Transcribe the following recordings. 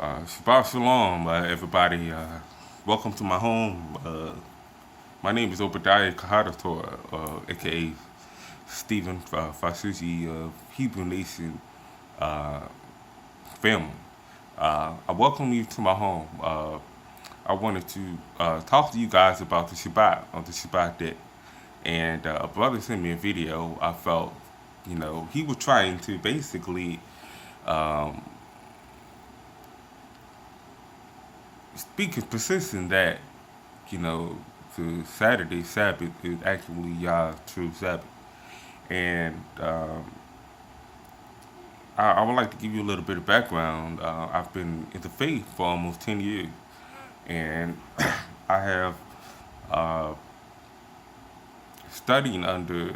Shabbat Shalom, everybody. Welcome to my home. My name is Obadiah Kahadator, aka Stephen Fasuzi of Hebrew Nation uh, family. I welcome you to my home. I wanted to talk to you guys about the Shabbat on the Shabbat day. And a brother sent me a video. I felt, he was trying to basically um, speak his position that the Saturday Sabbath is actually Yah's true Sabbath. And I would like to give you a little bit of background. I've been in the faith for almost 10 years, and I have uh, studied under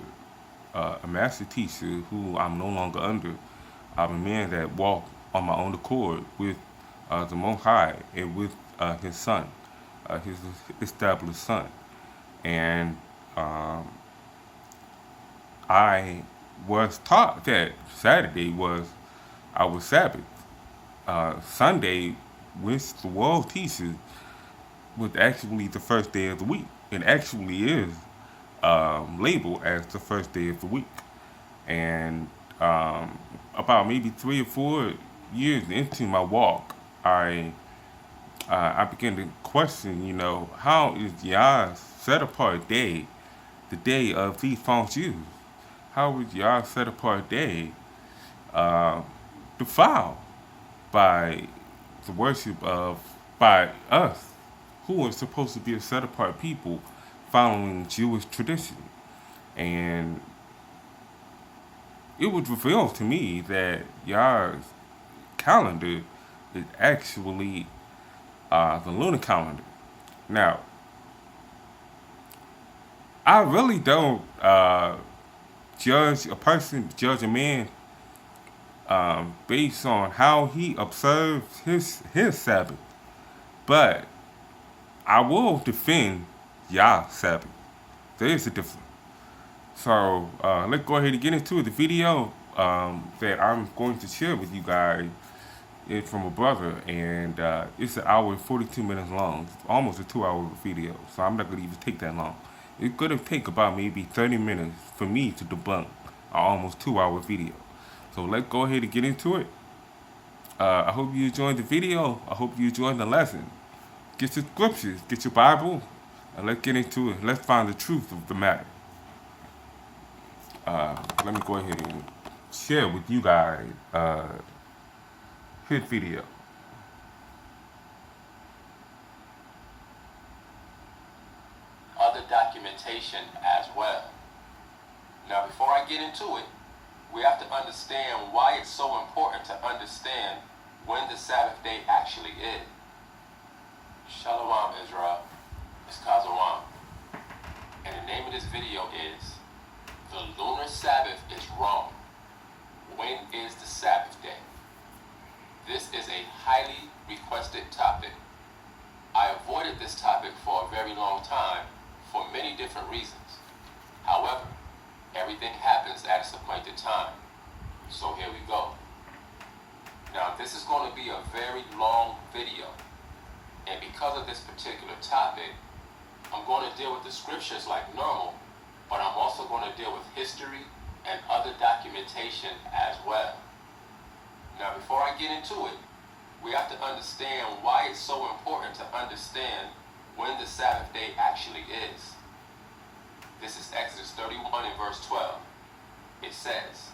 a master teacher who I'm no longer under. I'm a man that walked on my own accord with the Most High and with his son, his established son. And um, I was taught that Saturday was our Sabbath. Sunday, which the world teaches, was actually the first day of the week. It actually is labeled as the first day of the week. And about maybe 3 or 4 years into my walk, I began to question, how is Yah's set apart day, the day of these false Jews? How is Yah's set apart day uh, defiled by the worship of, by us, who are supposed to be a set apart people following Jewish tradition? And it was revealed to me that Yah's calendar is actually the lunar calendar. Now, I really don't judge a man based on how he observes his Sabbath, but I will defend Yah Sabbath. There is a difference. So let's go ahead and get into the video that I'm going to share with you guys. It's from a brother, and it's 1 hour and 42 minutes long. It's almost a 2 hour video, so I'm not going to even take that long. It's going to take about maybe 30 minutes for me to debunk an almost 2 hour video. So let's go ahead and get into it. I hope you enjoyed the video. I hope you enjoyed the lesson. Get your scriptures, get your Bible, and let's get into it. Let's find the truth of the matter. Let me go ahead and share with you guys his video. Other documentation as well. Now, before I get into it, we have to understand why it's so important to understand when the Sabbath day actually is. Shalom, Israel. It's Kazawam. And the name of this video is The Lunar Sabbath is Wrong. When is the Sabbath day? This is a highly requested topic. I avoided this topic for a very long time for many different reasons. However, everything happens at its appointed time. So here we go. Now, this is going to be a very long video. And because of this particular topic, I'm going to deal with the scriptures like normal, but I'm also going to deal with history and other documentation as well. Now, before I get into it, we have to understand why it's so important to understand when the Sabbath day actually is. This is Exodus 31 and verse 12. It says,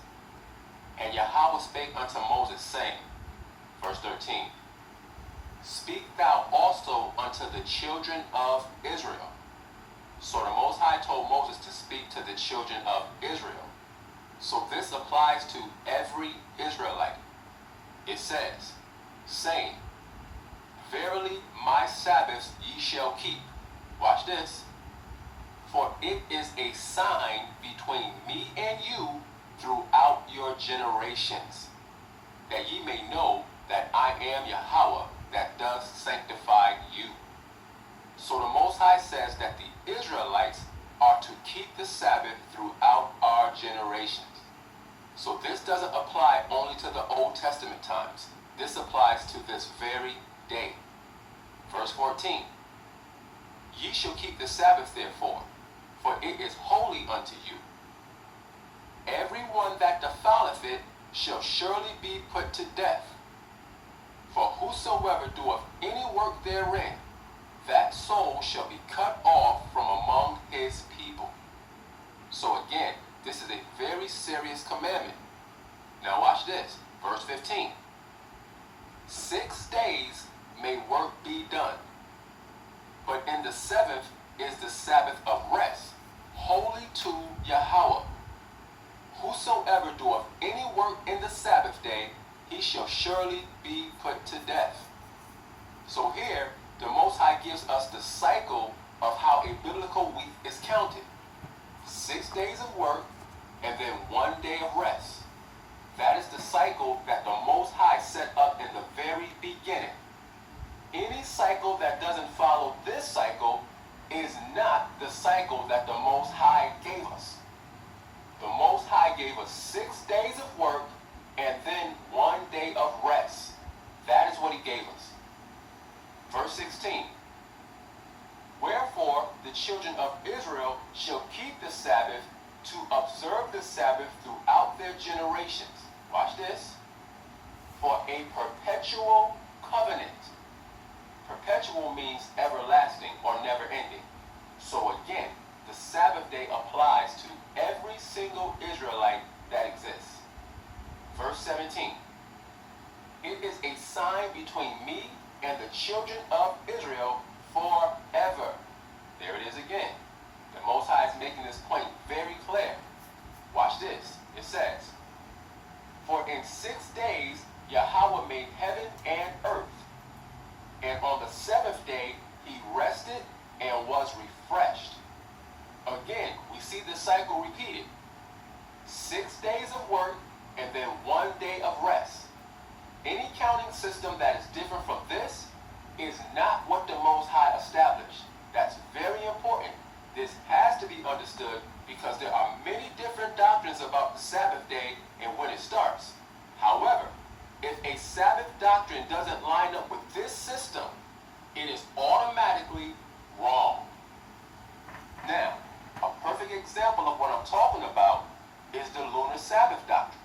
And Yahweh spake unto Moses, saying, verse 13, Speak thou also unto the children of Israel. So the Most High told Moses to speak to the children of Israel. So this applies to every Israelite. It says, saying, Verily my Sabbaths ye shall keep. Watch this. For it is a sign between me and you throughout your generations, that ye may know that I am Yahweh that does sanctify you. So the Most High says that the Israelites are to keep the Sabbath throughout our generations. So this doesn't apply only to the Old Testament times. This applies applies to this very day. Verse 14. Ye shall keep the Sabbath therefore, for it is holy unto you. Every one that defileth it shall surely be put to death. For whosoever doeth any work therein, that soul shall be cut off from among his people. So again, this is a very serious commandment. Now watch this, verse 15. 6 days may work be done, but in the seventh is the Sabbath of rest, holy to Yahweh. Whosoever doeth any work in the Sabbath day, he shall surely be put to death. So here, the Most High gives us the cycle of how a biblical week is counted. 6 days of work, and then 1 day of rest. That is the cycle that the Most High set up in the very beginning. Any cycle that doesn't follow this cycle is not the cycle that the Most High gave us. The Most High gave us 6 days of work and then 1 day of rest. That is what he gave us. Verse 16. Wherefore the children of Israel shall keep the Sabbath to observe the Sabbath throughout their generations. Watch this. For a perpetual covenant. Perpetual means everlasting or never ending. So again, the Sabbath day applies to every single Israelite that exists. Verse 17. It is a sign between me and the children of Israel forever. There it is again. The Most High is making this point very clear. Watch this. It says, for in 6 days Yahweh made heaven and earth, and on the seventh day he rested and was refreshed. Again, we see the cycle repeated. 6 days of work and then 1 day of rest. Any counting system that is different from this is not what the Most High established. That's very important. This has to be understood because there are many different doctrines about the Sabbath day and when it starts. However, if a Sabbath doctrine doesn't line up with this system, it is automatically wrong. Now, a perfect example of what I'm talking about is the Lunar Sabbath doctrine.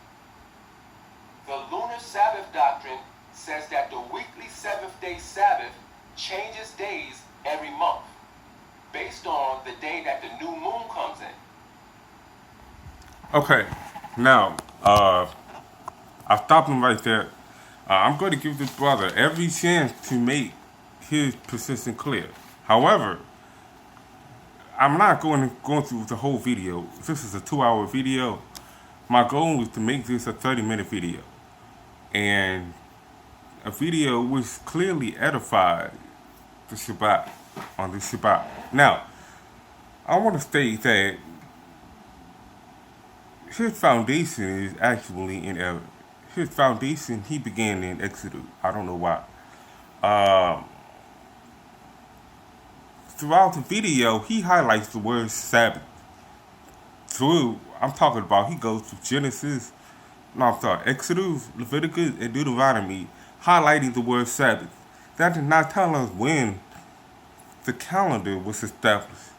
The Lunar Sabbath doctrine says that the weekly seventh-day Sabbath changes days every month based on the day that the new moon comes in. Okay, now, I'll stop him right there. I'm going to give this brother every chance to make his position clear. However, I'm not going through the whole video. This is a 2-hour video. My goal was to make this a 30-minute video. And a video which clearly edified the Shabbat on the Shabbat. Now, I want to state that his foundation is actually in error. His foundation, he began in Exodus. I don't know why. Throughout the video, he highlights the word Sabbath. I'm talking about, he goes to Exodus, Leviticus, and Deuteronomy, highlighting the word Sabbath. That did not tell us when the calendar was established.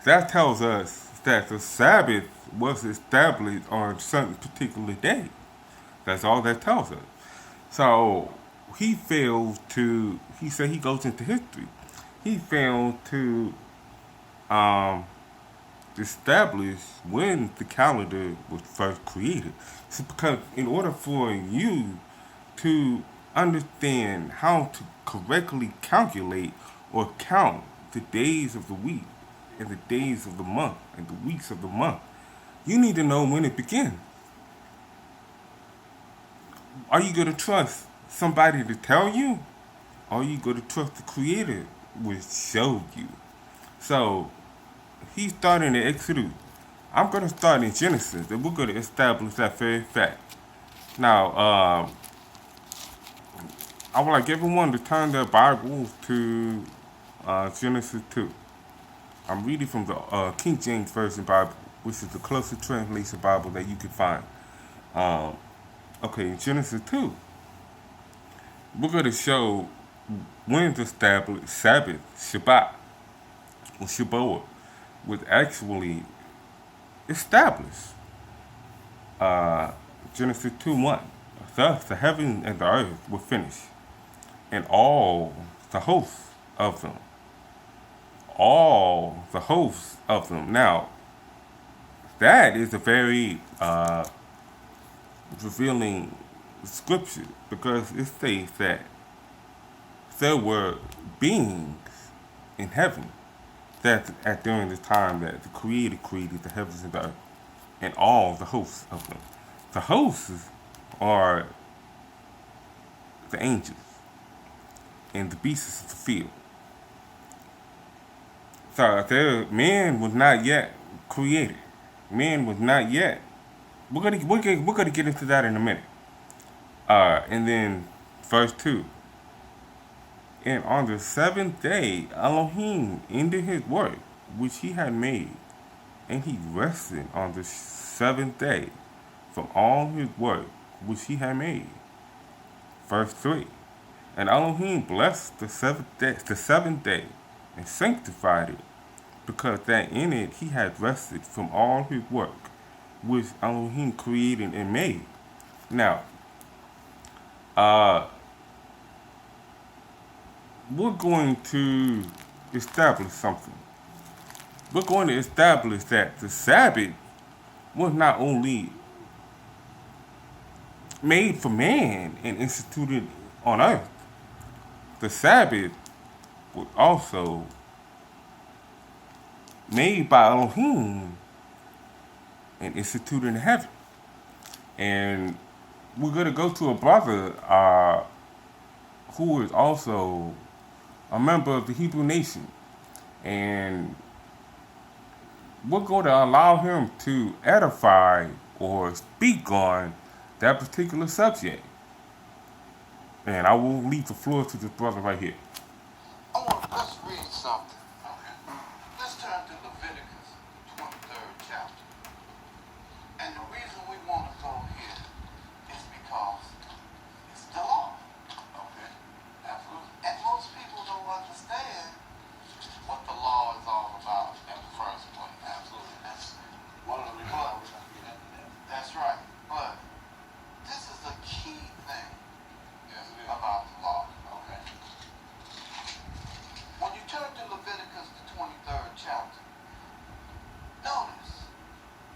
That tells us that the Sabbath was established on a certain particular day. That's all that tells us. So he said he goes into history. He failed to establish when the calendar was first created. So because in order for you to understand how to correctly calculate or count the days of the week and the days of the month and the weeks of the month, you need to know when it began. Are you going to trust somebody to tell you? Or are you going to trust the Creator which showed you? So, he started in Exodus. I'm going to start in Genesis, and we're going to establish that very fact. Now, I would like everyone to turn their Bibles to Genesis 2. I'm reading from the King James Version Bible, which is the closest translation Bible that you can find. Okay, Genesis 2. we're going to show when the established Sabbath, Shabbat, or Shabbat, was actually established. Uh, Genesis 2:1. Thus the heaven and the earth were finished, and all the hosts of them. All the hosts of them. Now, that is a very revealing scripture because it states that there were beings in heaven that at during the time that the Creator created the heavens and the earth and all the hosts of them. The hosts are the angels and the beasts of the field. So man was not yet created. Man was not yet. We're gonna get into that in a minute. And then verse 2. And on the seventh day Elohim ended his work which he had made, and he rested on the seventh day from all his work which he had made. Verse 3. And Elohim blessed the seventh day, and sanctified it, because that in it he had rested from all his work which Elohim created and made. Now, uh, we're going to establish something. We're going to establish that the Sabbath was not only made for man and instituted on earth, the Sabbath was also made by Elohim and instituted in heaven. And we're going to go to a brother who is also a member of the Hebrew nation. And we're going to allow him to edify or speak on that particular subject. And I will leave the floor to this brother right here. Let's read something. Okay. Let's turn to Leviticus, 23rd chapter. And the reason we want to go here is because it's the law. Okay. Absolutely. And most people don't understand what the law is all about in the first place. Absolutely. That's one of the reasons we're going to get into that. That's right. But this is a key thing about the law. Okay. When you turn to Leviticus, the 23rd chapter, notice,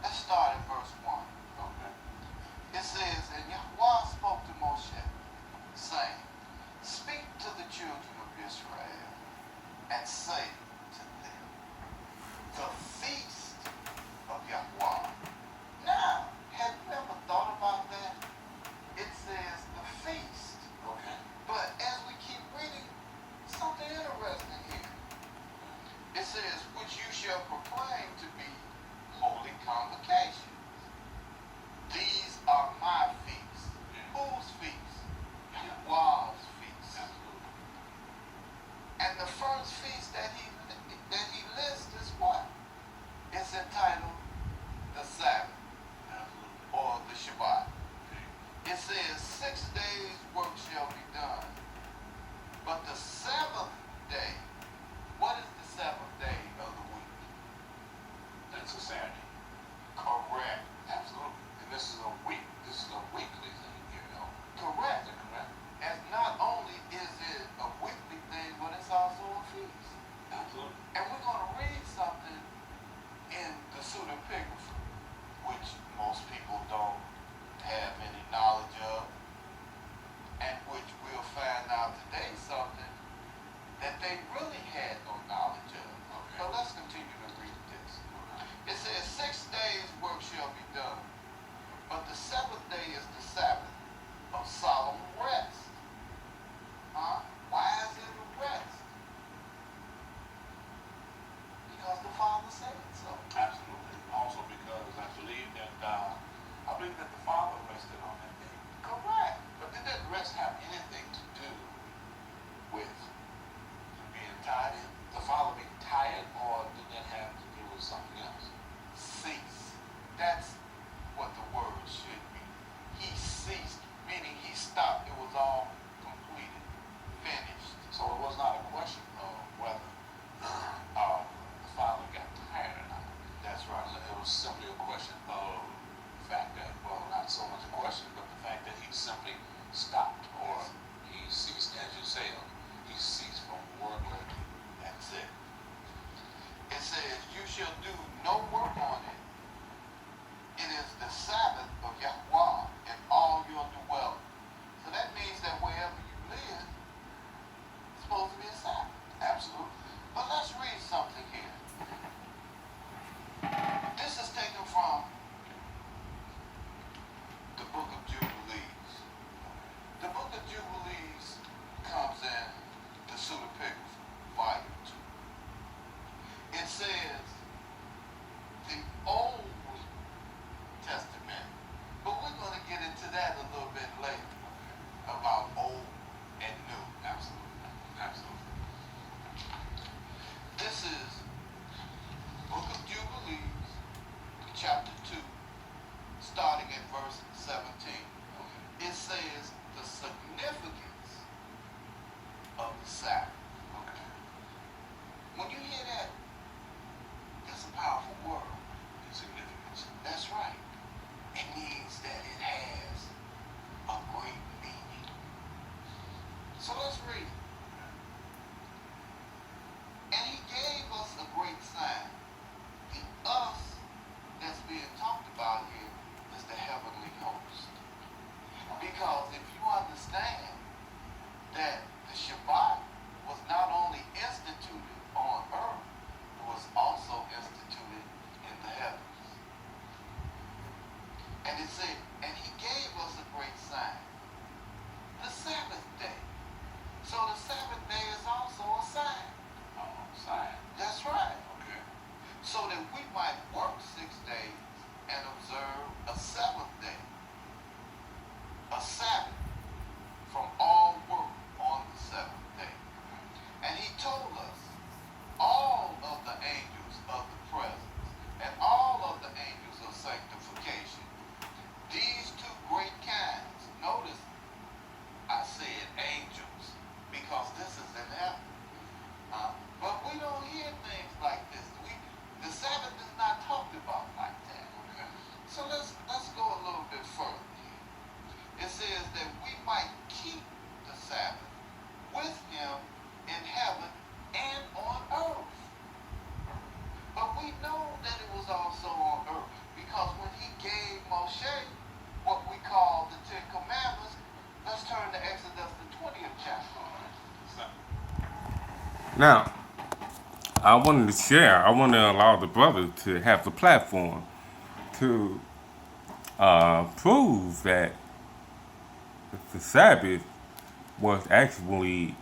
let's start at verse 1. Okay. It says, and YAH spoke to Moshe, saying, speak to the children of Israel, and say to them, the feast of YAH. Now, have you ever thought about that? It says the feast. Okay. But as we keep reading, something interesting here. It says, which you shall proclaim to be holy convocations. These are my feasts. Whose feasts? YAH's feasts. Absolutely. And the first feast that he lists is what? It's entitled the Sabbath. Absolutely. Or the Shabbat. It says 6 days work shall be done. But the seventh day, what is the seventh day of the week? That's a Saturday. Correct. Absolutely. And this is a weekly thing, you know. Correct. Correct. And not only is it a weekly thing, but it's also a feast. Absolutely. And we're going to read something in the pseudepigraphy, which most people don't have any knowledge of, and which we'll find out today something that they really had no knowledge of. Okay. So let's continue to read this. It says, 6 days work shall be done, but the seventh day is the Sabbath of solemn rest. Why is it a rest? Because the Father said so. Absolutely. Also because I believe that the Father rested on that day. Correct. But did that rest have anything to do with being tired? The Father being tired, or did that have to do with something else? Cease. That's what the word should be. He ceased, meaning he stopped. It was all Now, I wanted to share, I want to allow the brother to have the platform to prove that the Sabbath was actually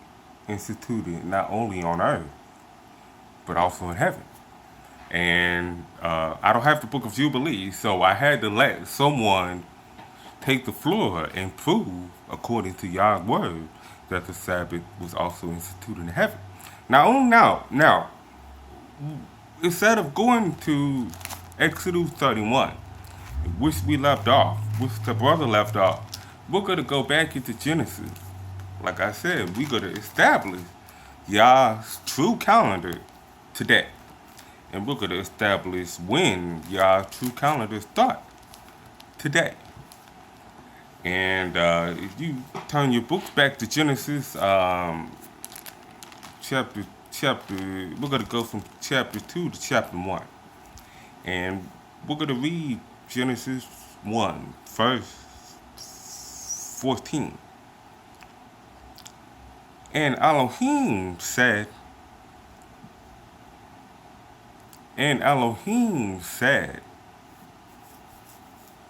instituted not only on earth, but also in heaven. And I don't have the Book of Jubilees, so I had to let someone take the floor and prove, according to Yah's word, that the Sabbath was also instituted in heaven. Now, instead of going to Exodus 31, which we left off, which the brother left off, we're going to go back into Genesis. Like I said, we're going to establish Yah's true calendar today. And we're going to establish when Yah's true calendar starts today. And if you turn your books back to Genesis, chapter, we're going to go from chapter 2 to chapter 1. And we're going to read Genesis 1, verse 14. And Elohim said,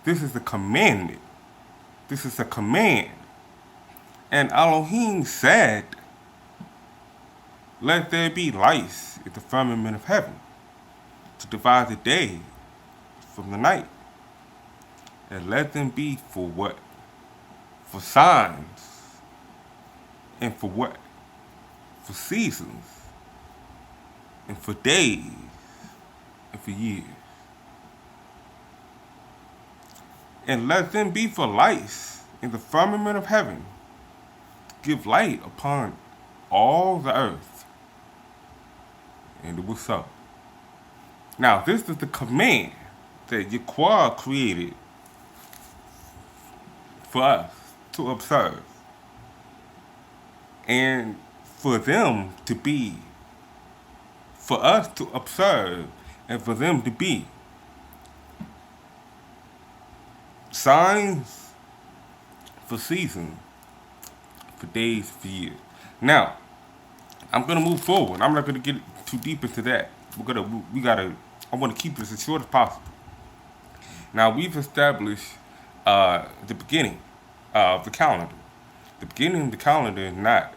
this is the commandment. This is a command. And Elohim said, let there be lights in the firmament of heaven to divide the day from the night. And let them be for what? For signs. And for what? For seasons. And for days. And for years. And let them be for lights in the firmament of heaven, to give light upon all the earth. And it was so. Now, this is the command that Yahweh created for us to observe. And for them to be, for us to observe, and for them to be signs, for seasons, for days, for years. Now, I'm gonna move forward. I'm not gonna get too deep into that. I want to keep this as short as possible. Now, we've established the beginning of the calendar. The beginning of the calendar is not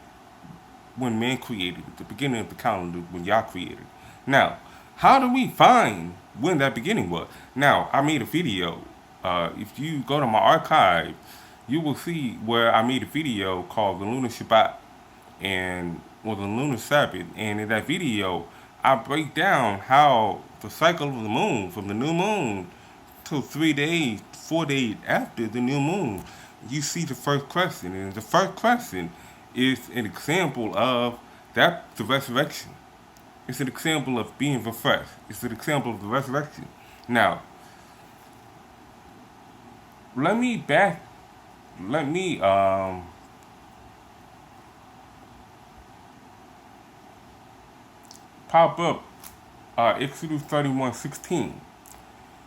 when man created it. The beginning of the calendar when Yah created it. Now, how do we find when that beginning was? Now, I made a video. If you go to my archive, you will see where I made a video called the Lunar Shabbat or the Lunar Sabbath. And in that video, I break down how the cycle of the moon, from the new moon till 3 days, 4 days after the new moon, you see the first crescent. And the first crescent is an example of that, the resurrection. It's an example of being refreshed. It's an example of the resurrection. Now, let me pop up Exodus 31:16.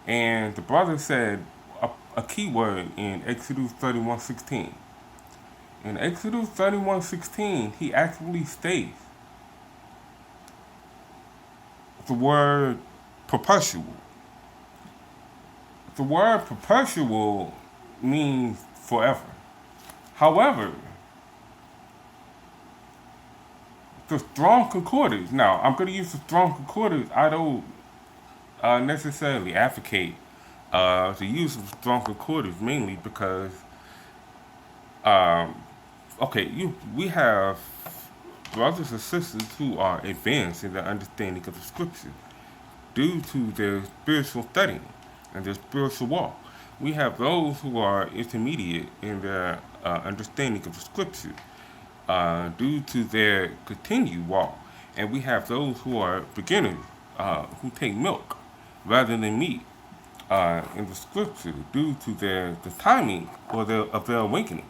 And the brother said a key word in Exodus 31:16. In Exodus 31:16, he actually states the word perpetual. The word perpetual means forever. However, the Strong Concordance, now I'm going to use the Strong Concordance. I don't necessarily advocate the use of Strong Concordance, mainly because, we have brothers and sisters who are advanced in their understanding of the scripture due to their spiritual studying and their spiritual walk. We have those who are intermediate in their understanding of the scripture due to their continued walk. And we have those who are beginners who take milk rather than meat in the scripture due to the timing of their awakening.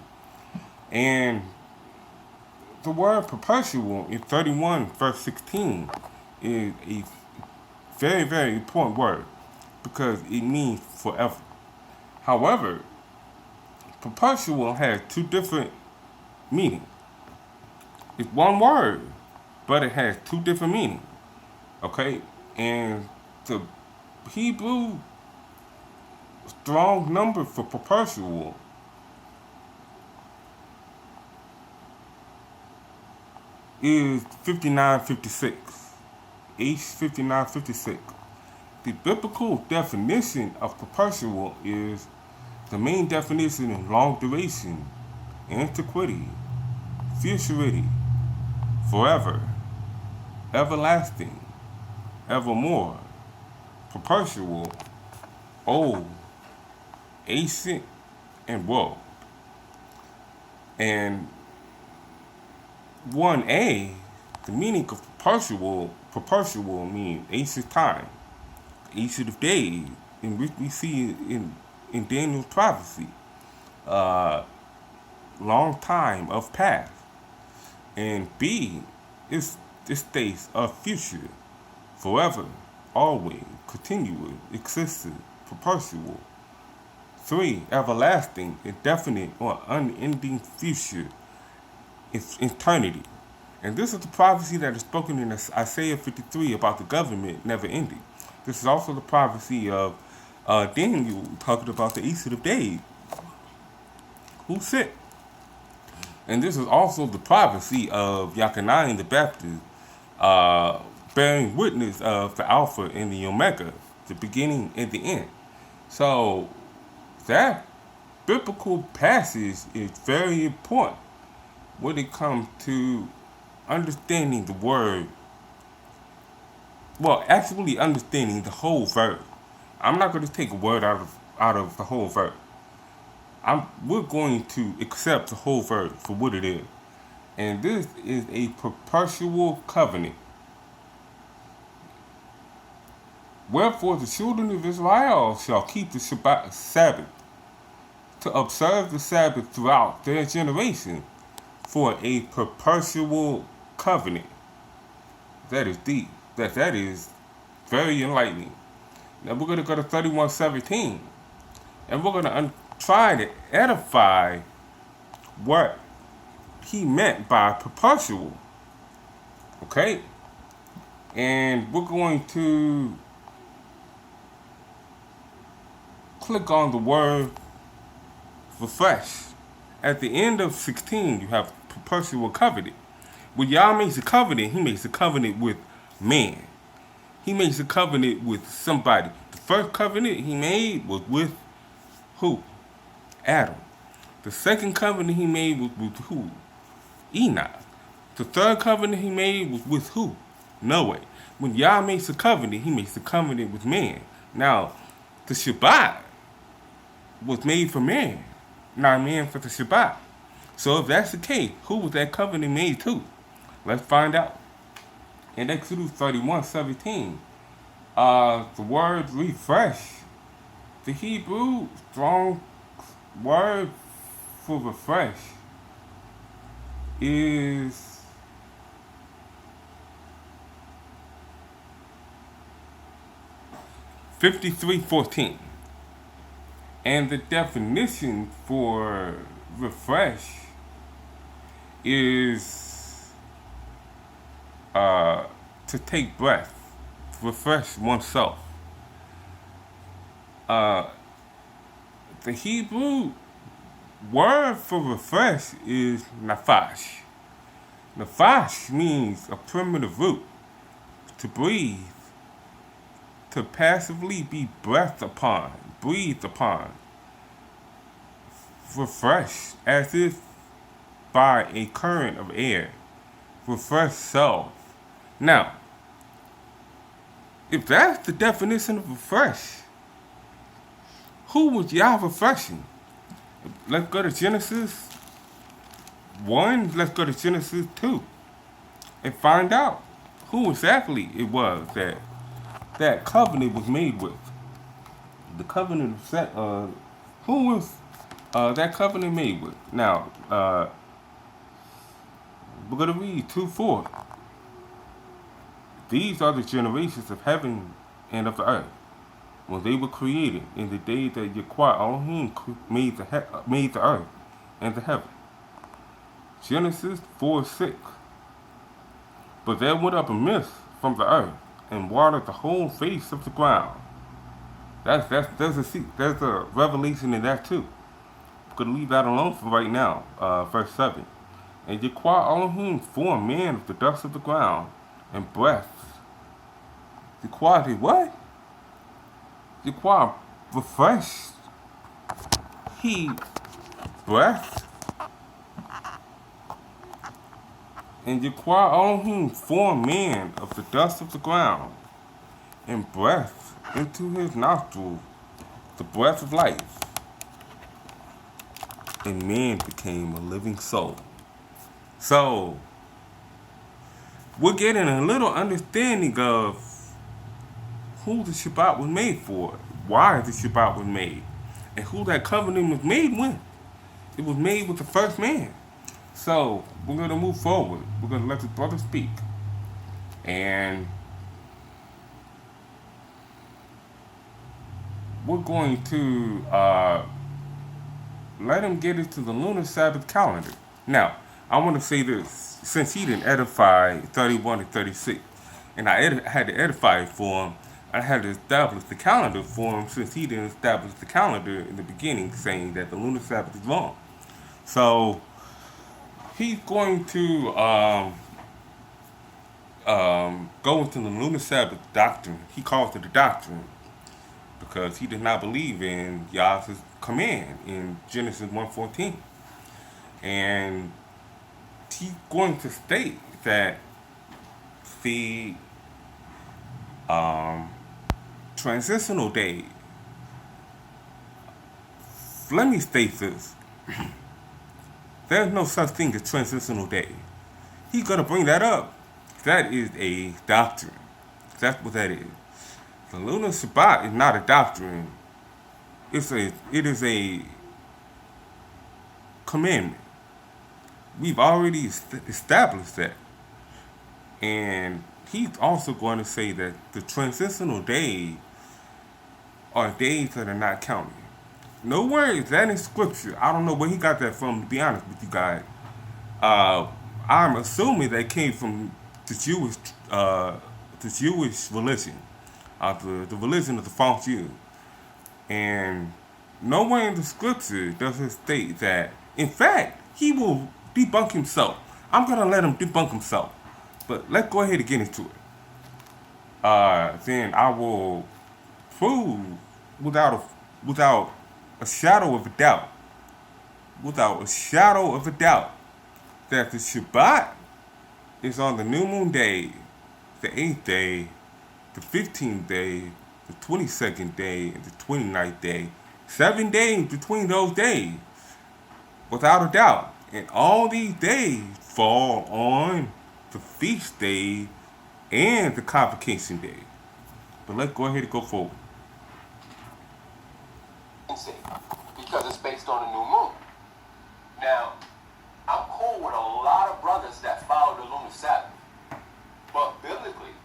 And the word perpetual in 31 verse 16 is a very, very important word because it means forever. However, perpetual has two different meanings. It's one word, but it has two different meanings. Okay, and the Hebrew strong number for perpetual is 5956. H5956. The biblical definition of perpetual is the main definition in long duration, antiquity, futurity, forever, everlasting, evermore, perpetual, old, ancient, and world. And 1A, the meaning of perpetual means ancient time, ancient of days, in which we see in Daniel's prophecy, long time of past. And B is the states of future, forever, always, continuous, existent, perpetual. 3, everlasting, indefinite, or unending future, it's eternity. And this is the prophecy that is spoken in Isaiah 53 about the government never ending. This is also the prophecy of Daniel talking about the Ancient of Days, who sit. And this is also the prophecy of Yachanai the Baptist, bearing witness of the Alpha and the Omega, the beginning and the end. So that biblical passage is very important when it comes to understanding the word. Well, actually understanding the whole verse. I'm not going to take a word out of the whole verse. We're going to accept the whole verse for what it is. And this is a perpetual covenant. Wherefore the children of Israel shall keep the Sabbath, to observe the Sabbath throughout their generation, for a perpetual covenant. That is deep. That is very enlightening. Now we're going to go to 31:17, and we're going to try to edify what he meant by perpetual. Okay? And we're going to click on the word refresh. At the end of 16, you have perpetual covenant. When Yah makes a covenant, he makes a covenant with man. He makes a covenant with somebody. The first covenant he made was with who? Adam. The second covenant he made was with who? Enoch. The third covenant he made was with who? Noah. When Yah makes a covenant, he makes a covenant with man. Now, the Shabbat was made for man, not man for the Shabbat. So if that's the case, who was that covenant made to? Let's find out. In Exodus 31:17, the word refresh, the Hebrew strong word for refresh is $53.14. And the definition for refresh is to take breath, refresh oneself. The Hebrew word for refresh is nafash. Nafash means a primitive root, to breathe, to passively be breathed upon, breathed upon, refreshed as if by a current of air, refresh self. Now, if that's the definition of refresh, who was Yah refreshing? Let's go to Genesis 1, let's go to Genesis 2, and find out who exactly it was that covenant was made with. The covenant of who was that covenant made with? Now, we're going to read 2:4. These are the generations of heaven and of the earth, when they were created, in the day that Yahweh Elohim made the earth and the heaven. Genesis 4:6. But there went up a mist from the earth and watered the whole face of the ground. There's a revelation in that too. We're gonna leave that alone for right now. Verse 7. And Yahweh Elohim formed man of the dust of the ground and breath. Yahweh did what? Yahweh refreshed. He breath. And Yahweh Elohim formed man of the dust of the ground and breath into his nostrils the breath of life. And man became a living soul. So, we're getting a little understanding of who the Shabbat was made for, why the Shabbat was made, and who that covenant was made with. It was made with the first man. So, we're going to move forward. We're going to let the brother speak. And we're going to let him get into the Lunar Sabbath calendar. Now, I want to say this, since he didn't edify 31 and 36, and I had to edify it for him, I had to establish the calendar for him since he didn't establish the calendar in the beginning, saying that the Lunar Sabbath is wrong. So, he's going to go into the Lunar Sabbath doctrine. He calls it a doctrine because he did not believe in YAH's command in Genesis 1:14. And he's going to state that the transitional day, let me state this, there's no such thing as transitional day. He's going to bring that up. That is a doctrine. That's what that is. The Lunar Sabbath is not a doctrine. It is a commandment. We've already established that. And he's also going to say that the transitional days are days that are not counted. Nowhere is that in scripture. I don't know where he got that from, to be honest with you guys. I'm assuming that came from the Jewish religion, the religion of the false Jews. And nowhere in the scripture does it state that. In fact, he will debunk himself. I'm going to let him debunk himself. But let's go ahead and get into it. Then I will prove without a shadow of a doubt, that the Shabbat is on the new moon day, the 8th day, the 15th day, the 22nd day, and the 29th day. 7 days between those days, without a doubt. And all these days fall on the feast day and the convocation day. But let's go ahead and go forward. Because it's based on a new moon. Now, I'm cool with a lot of brothers that follow the Lunar Sabbath. But biblically,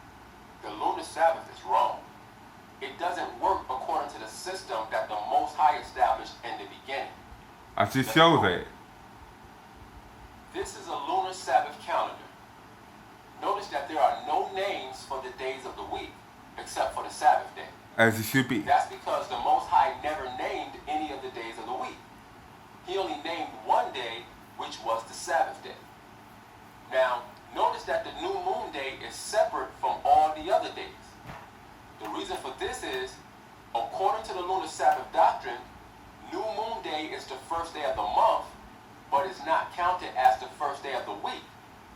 the Lunar Sabbath is wrong. It doesn't work according to the system that the Most High established in the beginning. I just showed that. This is a Lunar Sabbath calendar. Notice that there are no names for the days of the week, except for the Sabbath day. As it should be. That's because the Most High never named any of the days of the week. He only named one day, which was the Sabbath day. Now, notice that the new moon day is separate from all the other days. The reason for this is, according to the Lunar Sabbath doctrine, new moon day is the first day of the month, but it's not counted as the first day of the week,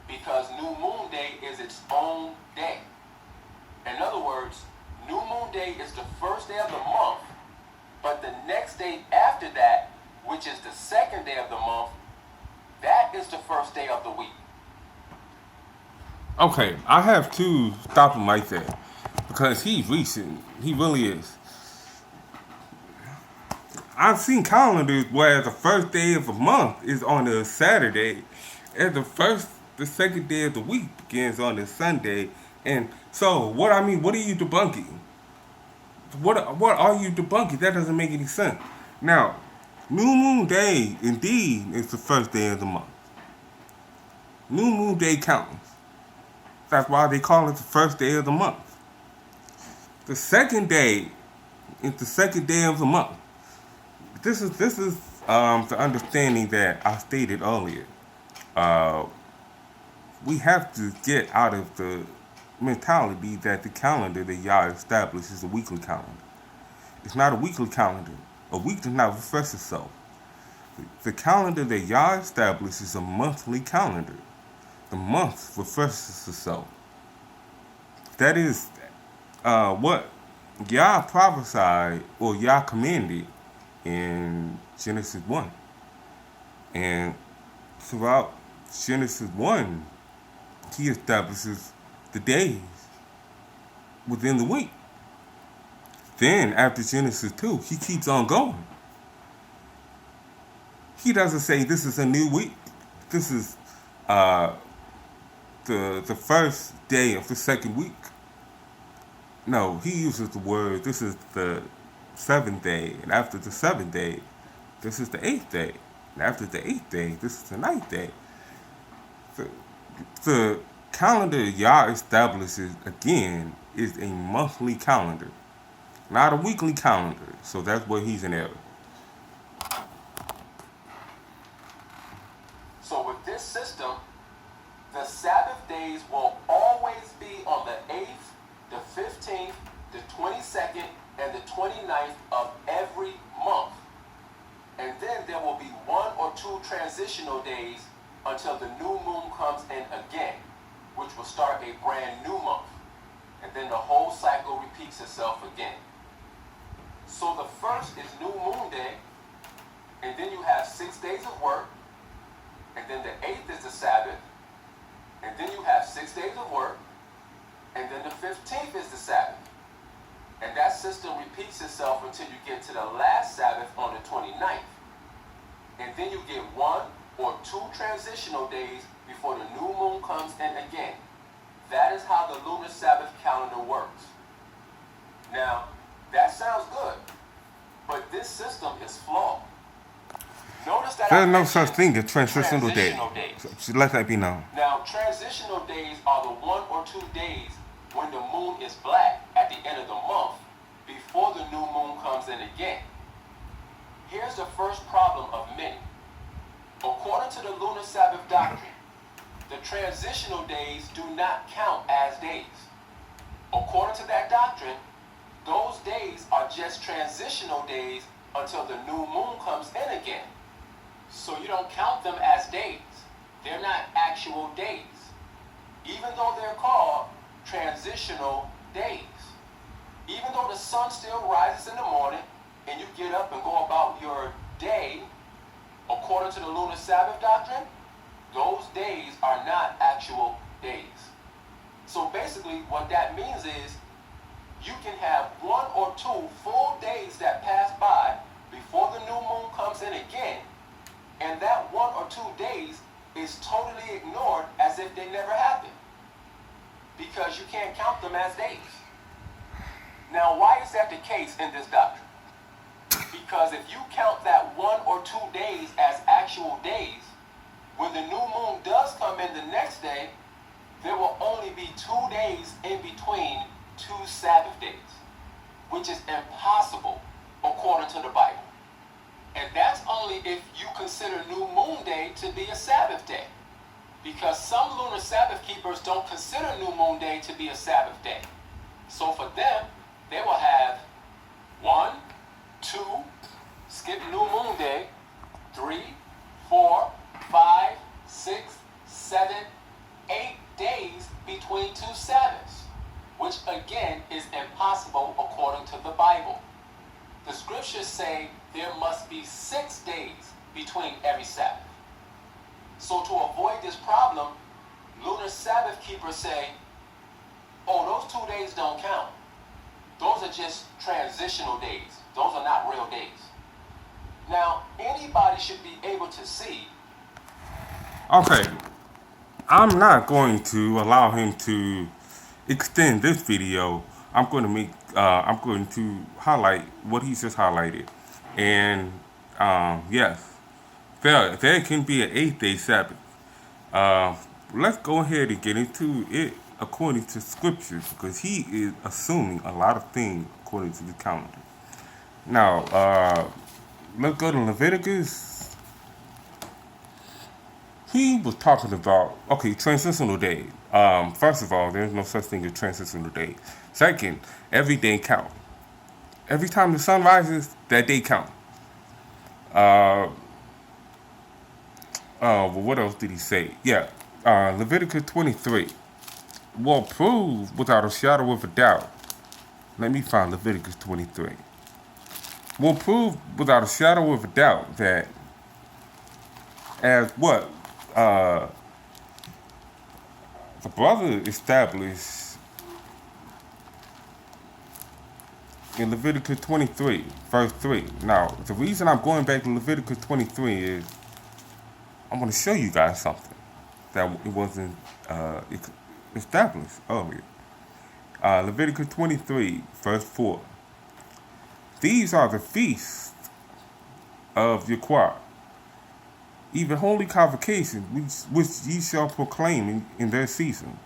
because new moon day is its own day. In other words, new moon day is the first day of the month, but the next day after that, which is the second day of the month, that is the first day of the week. Okay, I have to stop him right there. Because he's recent. He really is. I've seen calendars where the first day of a month is on a Saturday, and the second day of the week begins on a Sunday. And so, what are you debunking? What are you debunking? That doesn't make any sense. Now, New Moon Day, indeed, is the first day of the month. New Moon Day counts. That's why they call it the first day of the month. The second day is the second day of the month. This is the understanding that I stated earlier. Uh, we have to get out of the mentality that the calendar that Yah established is a weekly calendar. It's not a weekly calendar. A week does not refresh itself. The calendar that Yah established is a monthly calendar. The month refreshes itself. That is what Yah prophesied or Yah commanded in Genesis 1. And throughout Genesis 1, he establishes the days within the week. Then, after Genesis 2, he keeps on going. He doesn't say this is a new week. This is uh, the first day of the second week. No, he uses the word, this is the seventh day. And after the seventh day, this is the eighth day. And after the eighth day, this is the ninth day. The, the calendar Yah establishes, again, is a monthly calendar, not a weekly calendar. So that's where he's in error. So with this system, the Sabbath days will always be on the 8th, the 15th, the 22nd, and the 29th of every month. And then there will be 1 or 2 transitional days until the new moon comes in again, which will start a brand new month. And then the whole cycle repeats itself again. So the first is New Moon Day, and then you have 6 days of work, and then the 8th is the Sabbath, and then you have 6 days of work, and then the 15th is the Sabbath. And that system repeats itself until you get to the last Sabbath on the 29th. And then you get 1 or 2 transitional days before the new moon comes in again. That is how the Lunar Sabbath calendar works. Now, that sounds good, but this system is flawed. Notice that There's no such thing as transitional days. So let that be known. Now, transitional days are the 1 or 2 days when the moon is black at the end of the month before the new moon comes in again. Here's the first problem of many. According to the Lunar Sabbath doctrine, the transitional days do not count as days. According to that doctrine, those days are just transitional days until the new moon comes in again. So you don't count them as days. They're not actual days, even though they're called transitional days. Even though the sun still rises in the morning and you get up and go about your day, according to the Lunar Sabbath doctrine, those days are not actual days. So basically what that means is you can have 1 or 2 full days that pass by before the new moon comes in again, and that 1 or 2 days is totally ignored as if they never happened, because you can't count them as days. Now, why is that the case in this doctrine? Because if you count that 1 or 2 days as actual days, when the new moon does come in the next day, there will only be 2 days in between 2 Sabbath days, which is impossible according to the Bible. And that's only if you consider New Moon Day to be a Sabbath day, because some Lunar Sabbath keepers don't consider New Moon Day to be a Sabbath day. So for them, they will have 1, 2, skip New Moon Day, 3, 4, 5, 6, 7, 8 days between 2 Sabbaths, which again is impossible according to the Bible. The scriptures say there must be 6 days between every Sabbath. So to avoid this problem, Lunar Sabbath keepers say, oh, those 2 days don't count. Those are just transitional days. Those are not real days. Now, anybody should be able to see. Okay, I'm not going to allow him to extend this video. I'm going to highlight what he just highlighted. And yes, there can be an 8-day Sabbath. Let's go ahead and get into it according to scriptures because he is assuming a lot of things according to the calendar. Now, let's go to Leviticus. He was talking about, okay, transitional days. First of all, there's no such thing as transitional days. Second, every day count. Every time the sun rises, that day count. Well, what else did he say? Yeah, Leviticus 23 will prove without a shadow of a doubt. Let me find Leviticus 23. Will prove without a shadow of a doubt that as what the brother established in Leviticus 23, verse 3. Now, the reason I'm going back to Leviticus 23 is I'm going to show you guys something that it wasn't established earlier. Leviticus 23, verse 4. These are the feasts of YAH, even holy convocations, which ye shall proclaim in their season.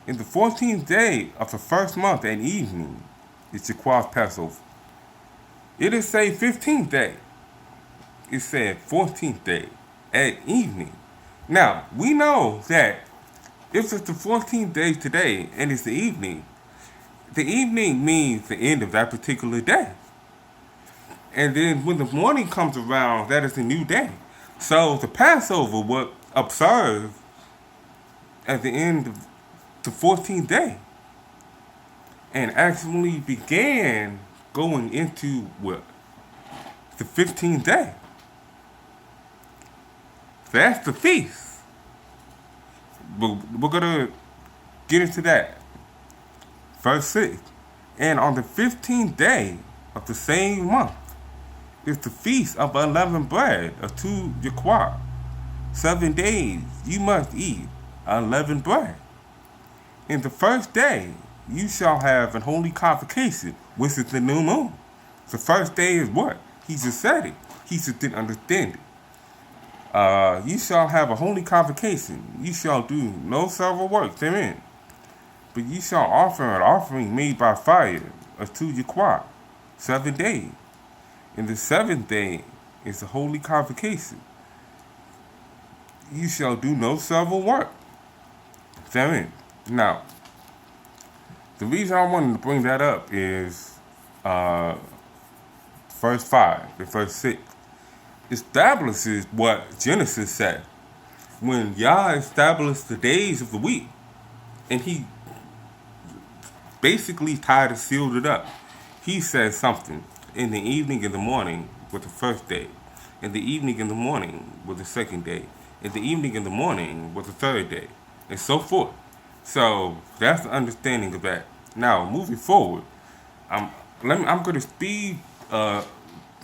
In the 14th day of the first month at evening is YAH's Passover. It is say 15th day. It said 14th day at evening. Now, we know that if it's the 14th day today and it's the evening means the end of that particular day. And then when the morning comes around, that is a new day. So the Passover was observed at the end of the 14th day and actually began going into what? The 15th day. That's the feast. But we're going to get into that. Verse 6. And on the 15th day of the same month is the feast of unleavened bread to YAH. 7 days you must eat unleavened bread. In the first day you shall have an holy convocation, which is the new moon. The first day is what? He just said it. He just didn't understand it. You shall have a holy convocation. You shall do no several work therein. But ye shall offer an offering made by fire to YAH 7 days. In the 7th day is the holy convocation. You shall do no several work therein. Now, the reason I wanted to bring that up is verse 5 and verse 6 establishes what Genesis said. When Yah established the days of the week, and he basically tied and sealed it up. He said something. In the evening and the morning was the first day. In the evening and the morning was the second day. In the evening and the morning was the third day. And so forth. So that's the understanding of that. Now, moving forward, I'm going to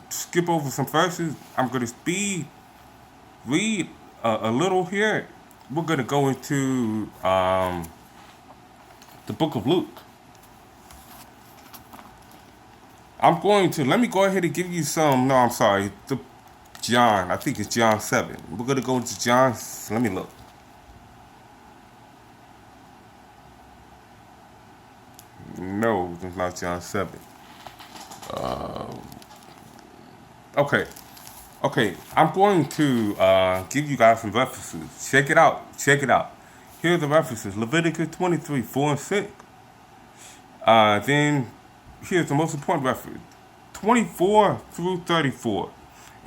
skip over some verses. I'm going to read a little here. We're going to go into the book of Luke. Let me go ahead and give you John, I think it's John 7. We're going to go into John, let me look. No, it's not John 7. Okay, I'm going to give you guys some references. Check it out. Here are the references. Leviticus 23, 4 and 6. Then here's the most important reference. 24 through 34.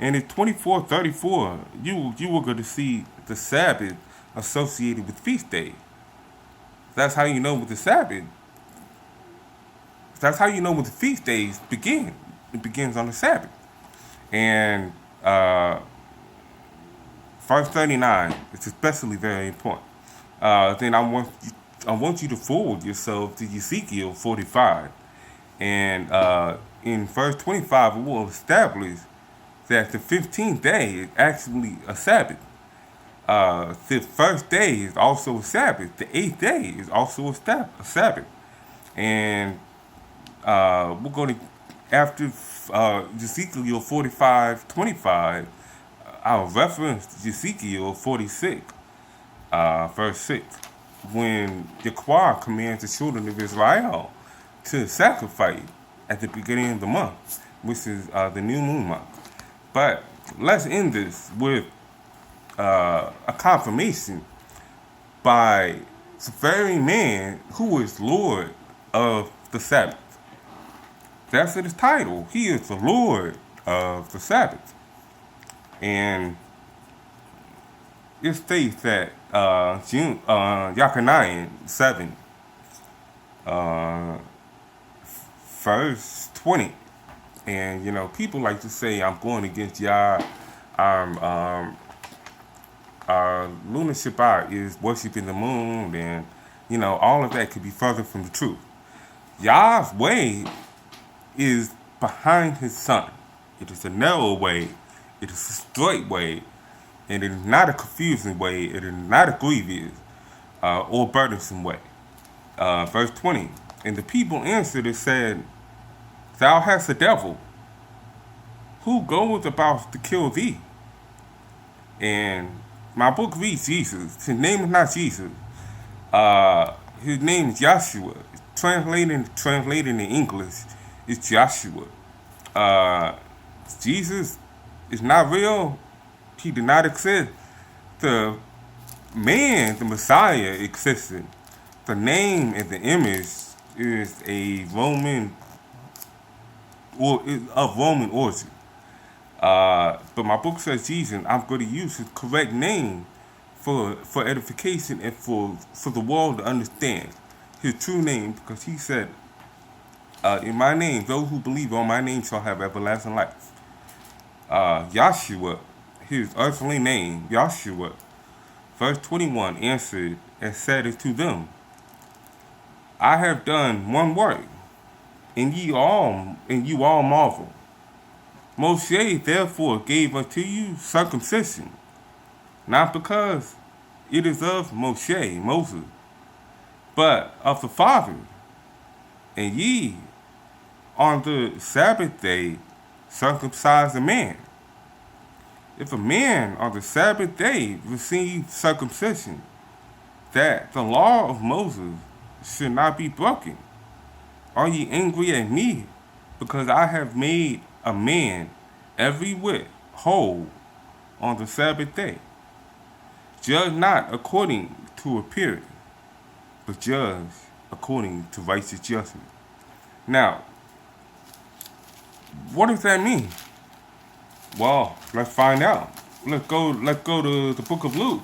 And in 24:34, you were going to see the Sabbath associated with feast days. That's how you know with the Sabbath. That's how you know when the feast days begin. It begins on the Sabbath. And verse 39 is especially very important. Then I want you to forward yourself to Ezekiel 45. And in verse 25, it will establish that the 15th day is actually a Sabbath. The first day is also a Sabbath. The 8th day is also a Sabbath. And we're going to, after Ezekiel 45:25, I'll reference Ezekiel 46, verse 6. when the Quran commands the children of Israel to sacrifice at the beginning of the month, which is the new moon month. But let's end this with a confirmation by the very man who is Lord of the Sabbath. That's his title. He is the Lord of the Sabbath. And it states that Yechaniah 7, verse 20. And, you know, people like to say, I'm going against Yah. Lunar Sabbath is worshiping the moon, and, you know, all of that could be further from the truth. Yah's way is behind his son. It is a narrow way. It is a straight way. And it is not a confusing way. It is not a grievous or burdensome way. Verse 20. And the people answered and said, Thou hast a devil. Who goeth about to kill thee? And my book reads Jesus. His name is not Jesus. His name is Joshua. Translated in English is Joshua. Jesus is not real. He did not exist. The man, the Messiah, existed. The name and the image is a Roman or is of Roman origin. But my book says Jesus. I'm going to use his correct name for edification and for the world to understand his true name, because he said, in my name, those who believe on my name shall have everlasting life. Joshua, his earthly name, Joshua, verse 21, answered and said unto them, I have done one work, and you all marvel. Moshe therefore gave unto you circumcision, not because it is of Moses, but of the Father. And ye on the Sabbath day circumcise a man. If a man on the Sabbath day receive circumcision, that the law of Moses should not be broken, are ye angry at me, because I have made a man every whit whole on the Sabbath day? Judge not according to appearance, but judge according to righteous judgment. Now, what does that mean? Well, let's find out. Let's go to the book of Luke.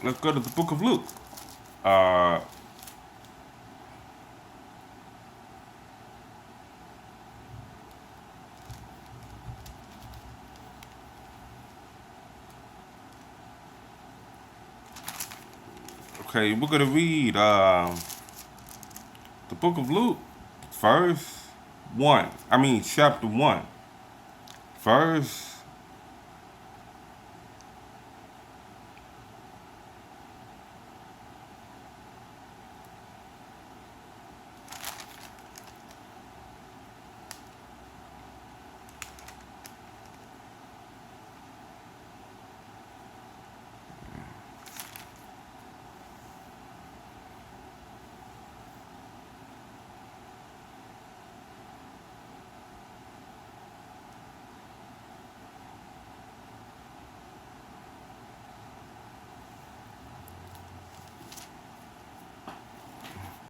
Let's go to the book of Luke. Okay, we're gonna read the book of Luke, chapter 1, verse